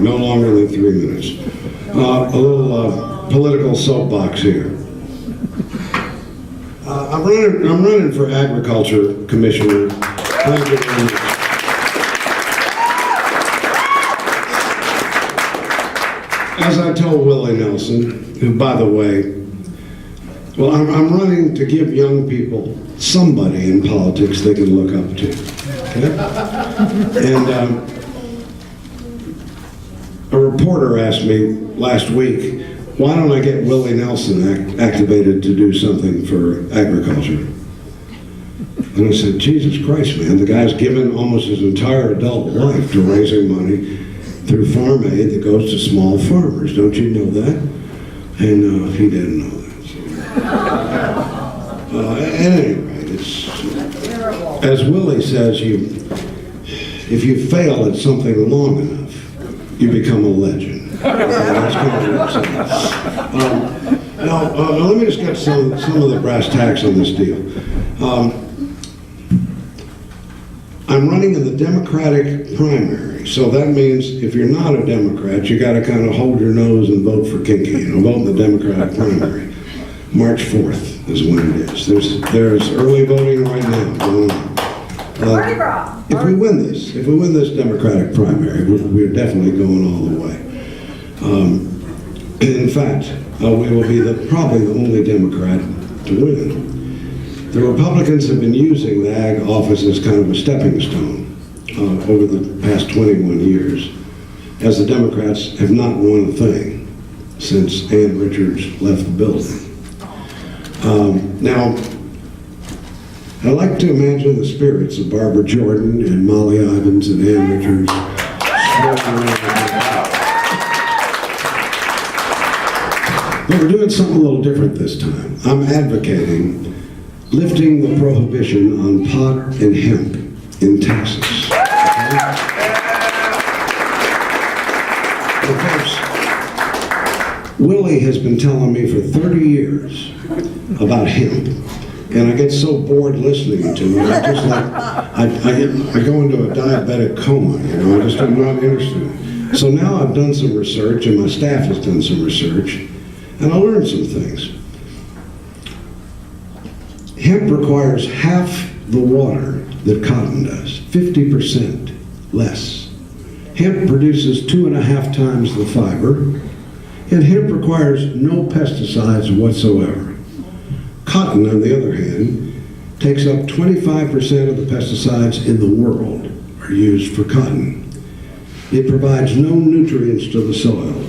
no longer than 3 minutes. A little political soapbox here. I'm running for Agriculture Commissioner. Thank you very much. As I told Willie Nelson, who, by the way, well, I'm running to give young people somebody in politics they can look up to. Okay? And a reporter asked me last week, why don't I get Willie Nelson activated to do something for agriculture? And I said, Jesus Christ, man, the guy's given almost his entire adult life to raising money through farm aid that goes to small farmers. Don't you know that? And he didn't know that. So. At any rate, it's, as Willie says, if you fail at something long enough, you become a legend. That's kind of what I'm saying. Now, let me just get some of the brass tacks on this deal. I'm running in the Democratic primary, so that means if you're not a Democrat, you got to kind of hold your nose and vote for Kinky, vote in the Democratic primary. March 4th is when it is. There's early voting right now going on. If we win this Democratic primary, we're definitely going all the way. In fact, we will be probably the only Democrat to win. The Republicans have been using the ag office as kind of a stepping stone over the past 21 years, as the Democrats have not won a thing since Ann Richards left the building. Now, I like to imagine the spirits of Barbara Jordan and Molly Ivins and Ann Richards. But we're doing something a little different this time. I'm advocating lifting the prohibition on pot and hemp in Texas. Okay? Of course, Willie has been telling me for 30 years about hemp, and I get so bored listening to it. I go into a diabetic coma. I'm not interested. So now I've done some research, and my staff has done some research, and I learned some things. Hemp requires half the water that cotton does, 50% less. Hemp produces 2.5 times the fiber, and hemp requires no pesticides whatsoever. Cotton, on the other hand, takes up 25% of the pesticides in the world are used for cotton. It provides no nutrients to the soil.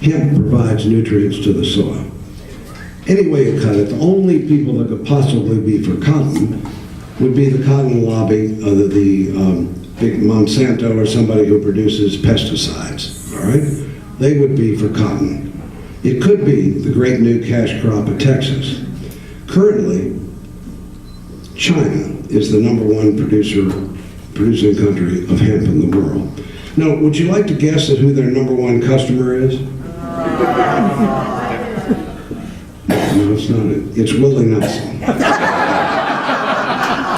Hemp provides nutrients to the soil. Any way you cut it, the only people that could possibly be for cotton would be the cotton lobby, the big Monsanto or somebody who produces pesticides, all right? They would be for cotton. It could be the great new cash crop of Texas. Currently, China is the #1 producing country of hemp in the world. Now, would you like to guess at who their #1 customer is? No, it's not it. It's Willie Nelson.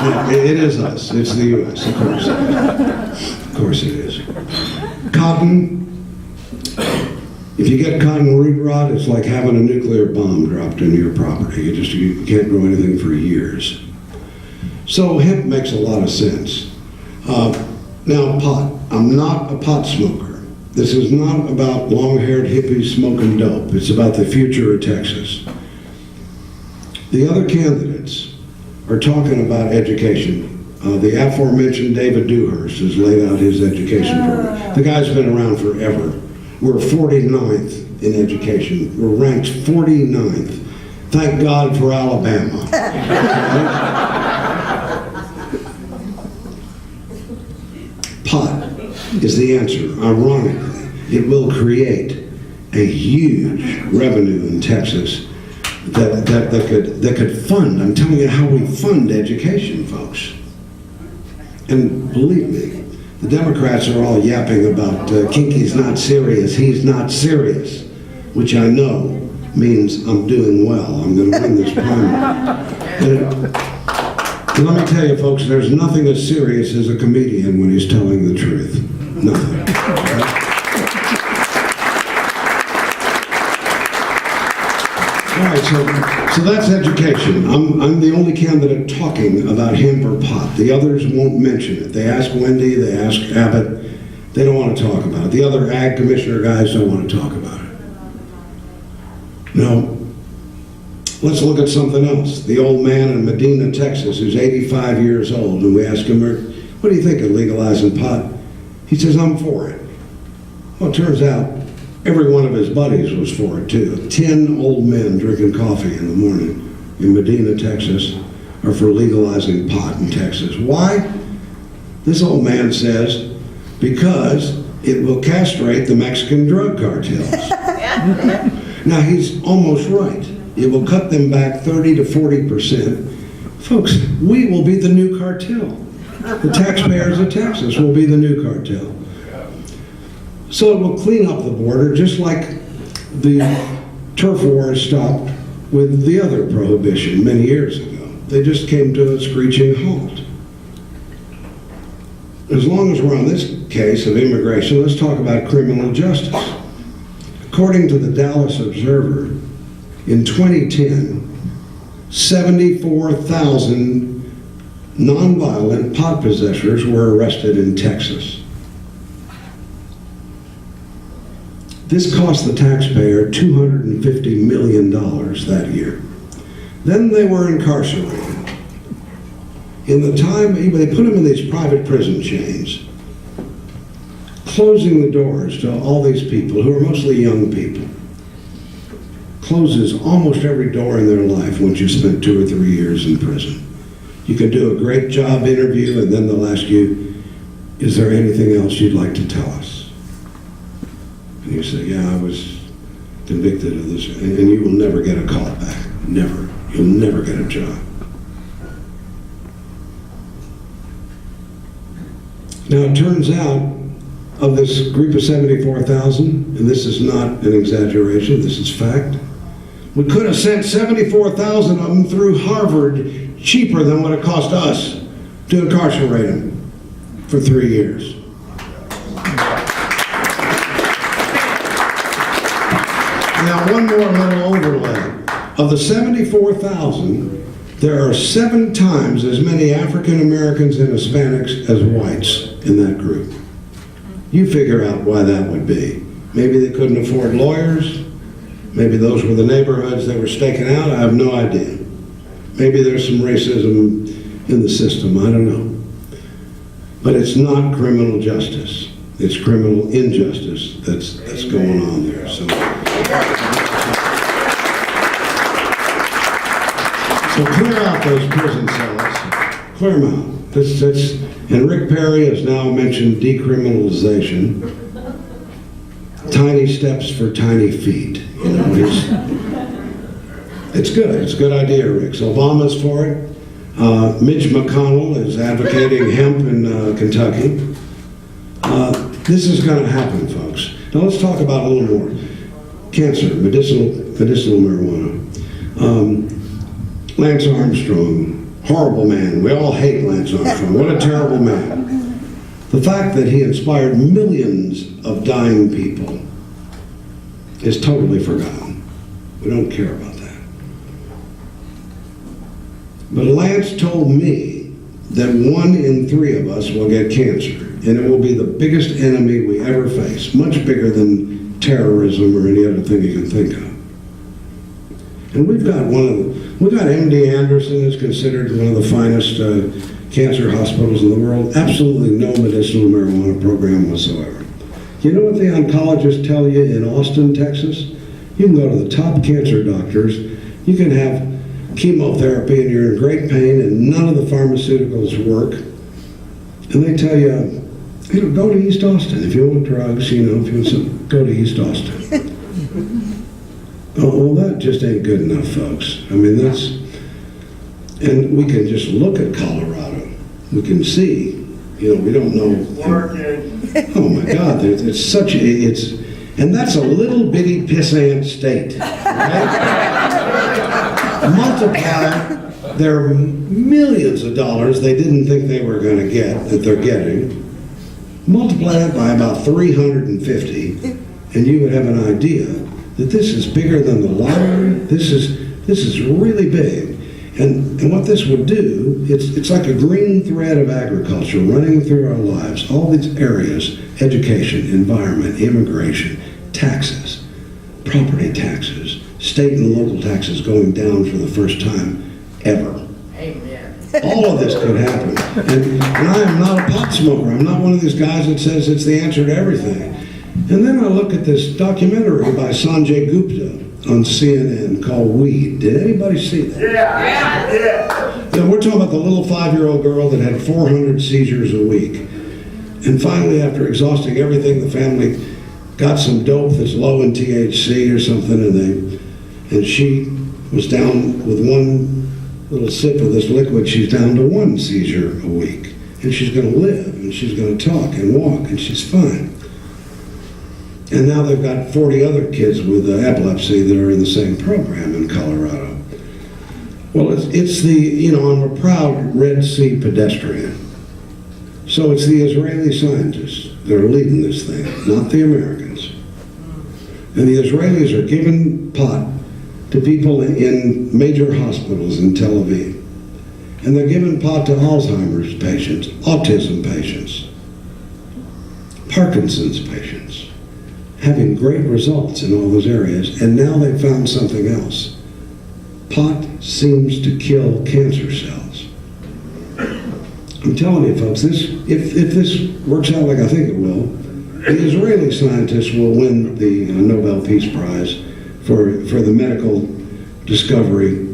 Yeah, it is us. It's the U.S., of course. Of course it is. Cotton, if you get cotton root rot, it's like having a nuclear bomb dropped into your property. You can't grow anything for years. So hemp makes a lot of sense. Now, pot. I'm not a pot smoker. This is not about long-haired hippies smoking dope. It's about the future of Texas. The other candidates are talking about education. The aforementioned David Dewhurst has laid out his education program. The guy's been around forever. We're 49th in education. We're ranked 49th. Thank God for Alabama. Pot is the answer. Ironically, it will create a huge revenue in Texas that could fund. I'm telling you how we fund education, folks. And believe me, the Democrats are all yapping about Kinky's not serious, he's not serious, which I know means I'm doing well. I'm going to win this primary. And let me tell you, folks, there's nothing as serious as a comedian when he's telling the truth. Nothing. All right, so that's education. I'm the only candidate talking about hemp or pot. The others won't mention it. They ask Wendy, they ask Abbott. They don't want to talk about it. The other ag commissioner guys don't want to talk about it. Now, let's look at something else. The old man in Medina, Texas, who's 85 years old, and we ask him, what do you think of legalizing pot? He says, I'm for it. Well, it turns out every one of his buddies was for it too. 10 old men drinking coffee in the morning in Medina, Texas, are for legalizing pot in Texas. Why? This old man says, because it will castrate the Mexican drug cartels. Now, he's almost right. It will cut them back 30 to 40%. Folks, we will be the new cartel. The taxpayers of Texas will be the new cartel. So it will clean up the border just like the turf wars stopped with the other prohibition many years ago. They just came to a screeching halt. As long as we're on this case of immigration, let's talk about criminal justice. According to the Dallas Observer, in 2010, 74,000 nonviolent pot possessors were arrested in Texas. This cost the taxpayer $250 million that year. Then they were incarcerated. In the time, they put them in these private prison chains, closing the doors to all these people, who are mostly young people. Closes almost every door in their life once you spent 2 or 3 years in prison. You can do a great job interview, and then they'll ask you, is there anything else you'd like to tell us? And you say, yeah, I was convicted of this, and you will never get a call back. Never. You'll never get a job. Now, it turns out, of this group of 74,000, and this is not an exaggeration, this is fact, we could have sent 74,000 of them through Harvard cheaper than what it cost us to incarcerate them for 3 years. Now, one more little overlay. Of the 74,000, there are 7 times as many African Americans and Hispanics as whites in that group. You figure out why that would be. Maybe they couldn't afford lawyers. Maybe those were the neighborhoods they were staking out. I have no idea. Maybe there's some racism in the system. I don't know. But it's not criminal justice. It's criminal injustice that's going on there. So clear out those prison cells. Clear them out. And Rick Perry has now mentioned decriminalization. Tiny steps for tiny feet. You know, it's good. It's a good idea, Rick. So Obama's for it. Mitch McConnell is advocating hemp in Kentucky. This is going to happen, folks. Now let's talk about a little more. Cancer, medicinal marijuana. Lance Armstrong, horrible man. We all hate Lance Armstrong. What a terrible man. The fact that he inspired millions of dying people is totally forgotten. We don't care about that. But Lance told me that 1 in 3 of us will get cancer, and it will be the biggest enemy we ever face, much bigger than terrorism or any other thing you can think of. And we've got MD Anderson is considered one of the finest cancer hospitals in the world. Absolutely no medicinal marijuana program whatsoever. You know what the oncologists tell you in Austin, Texas? You can go to the top cancer doctors, you can have chemotherapy and you're in great pain and none of the pharmaceuticals work. And they tell you, go to East Austin. If you want drugs, if you want some, go to East Austin. Oh, well, that just ain't good enough, folks. I mean, and we can just look at Colorado. We can see, we don't know. Oh my God, and that's a little bitty pissant state, right? Multiply their millions of dollars they didn't think they were going to get, that they're getting, multiply it by about 350, and you would have an idea that this is bigger than the lottery. This is really big. And what this would do, it's like a green thread of agriculture running through our lives. All these areas: education, environment, immigration, taxes, property taxes, state and local taxes going down for the first time ever. Amen. All of this could happen. And I am not a pot smoker. I'm not one of these guys that says it's the answer to everything. And then I look at this documentary by Sanjay Gupta on CNN called Weed. Did anybody see that? Yeah. You know, we're talking about the little 5-year-old girl that had 400 seizures a week. And finally, after exhausting everything, the family got some dope that's low in THC or something, and she was down with one little sip of this liquid. She's down to 1 seizure a week. And she's going to live, and she's going to talk and walk, and she's fine. And now they've got 40 other kids with epilepsy that are in the same program in Colorado. Well, it's the, you know, I'm a proud Red Sea pedestrian. So it's the Israeli scientists that are leading this thing, not the Americans. And the Israelis are giving pot to people in major hospitals in Tel Aviv. And they're giving pot to Alzheimer's patients, autism patients, Parkinson's patients, having great results in all those areas. And now they've found something else. Pot seems to kill cancer cells. I'm telling you, folks, if this works out like I think it will, the Israeli scientists will win the Nobel Peace Prize for the medical discovery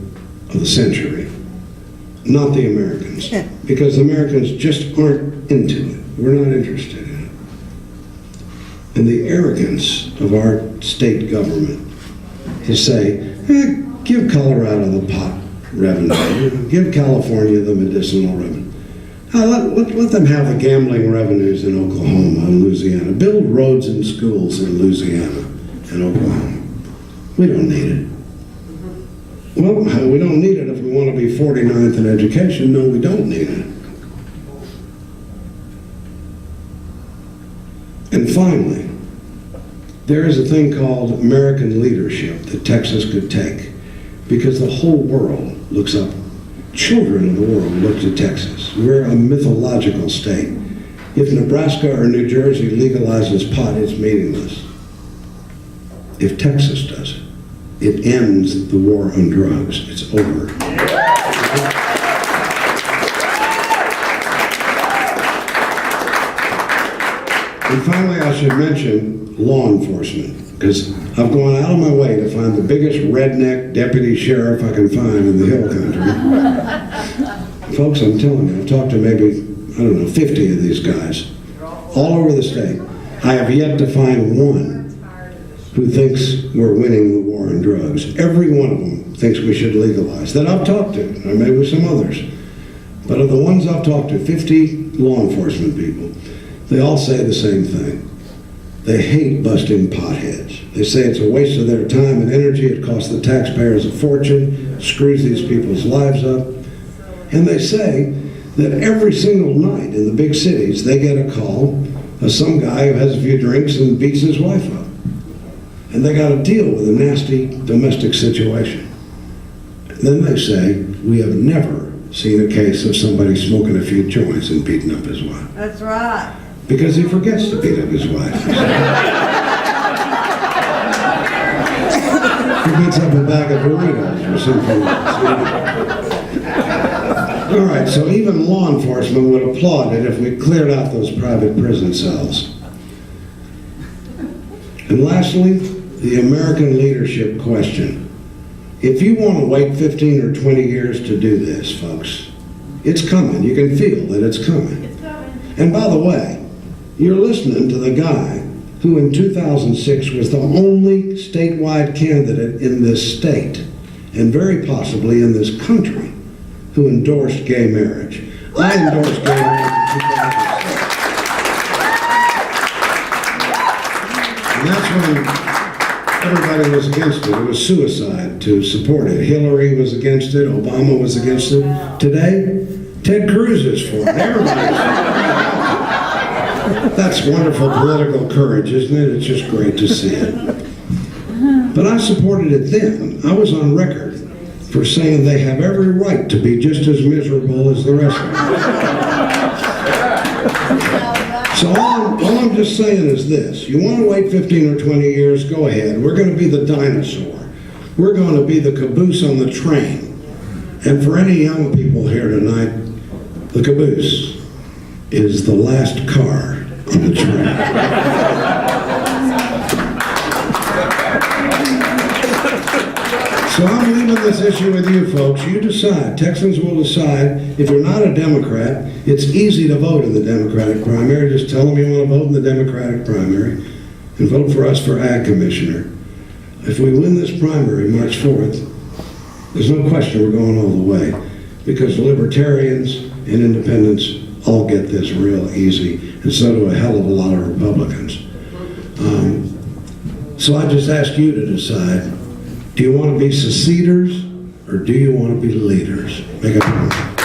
of the century, not the Americans, because the Americans just aren't into it. We're not interested in it. And the arrogance of our state government to say, give Colorado the pot revenue, give California the medicinal revenue. Let them have the gambling revenues in Oklahoma and Louisiana. Build roads and schools in Louisiana and Oklahoma. We don't need it. Well, we don't need it if we want to be 49th in education. No, we don't need it. And finally, there is a thing called American leadership that Texas could take, because the whole world looks up. Children of the world look to Texas. We're a mythological state. If Nebraska or New Jersey legalizes pot, it's meaningless. If Texas does it, it ends the war on drugs. It's over. And finally, I should mention law enforcement, because I've gone out of my way to find the biggest redneck deputy sheriff I can find in the hill country. Folks, I'm telling you, I've talked to maybe, 50 of these guys, all over the state. I have yet to find one who thinks we're winning the war on drugs. Every one of them thinks we should legalize, that I've talked to, or maybe some others. But of the ones I've talked to, 50 law enforcement people, they all say the same thing. They hate busting potheads. They say it's a waste of their time and energy. It costs the taxpayers a fortune, screws these people's lives up. And they say that every single night in the big cities, they get a call of some guy who has a few drinks and beats his wife up. And they got to deal with a nasty domestic situation. And then they say, we have never seen a case of somebody smoking a few joints and beating up his wife. That's right. Because he forgets to beat up his wife. He beats up a bag of Doritos or something else. All right, so even law enforcement would applaud it if we cleared out those private prison cells. And lastly, the American leadership question. If you want to wait 15 or 20 years to do this, folks, it's coming. You can feel that it's coming. It's coming. And by the way, you're listening to the guy who in 2006 was the only statewide candidate in this state, and very possibly in this country, who endorsed gay marriage. I endorsed gay marriage in 2006. And that's when everybody was against it. It was suicide to support it. Hillary was against it. Obama was against it. Today, Ted Cruz is for it. Everybody's for it. That's wonderful political courage, isn't it? It's just great to see it. But I supported it then. I was on record for saying they have every right to be just as miserable as the rest of us. So all I'm just saying is this. You want to wait 15 or 20 years, go ahead. We're going to be the dinosaur. We're going to be the caboose on the train. And for any young people here tonight, the caboose is the last car on the train. So I'm leaving this issue with you folks. You decide. Texans will decide. If you're not a Democrat, it's easy to vote in the Democratic primary. Just tell them you want to vote in the Democratic primary and vote for us for Ag Commissioner. If we win this primary March 4th, there's no question we're going all the way, because libertarians and independents all get this real easy, and so do a hell of a lot of Republicans. So I just ask you to decide, do you want to be seceders or do you want to be leaders? Make up your mind.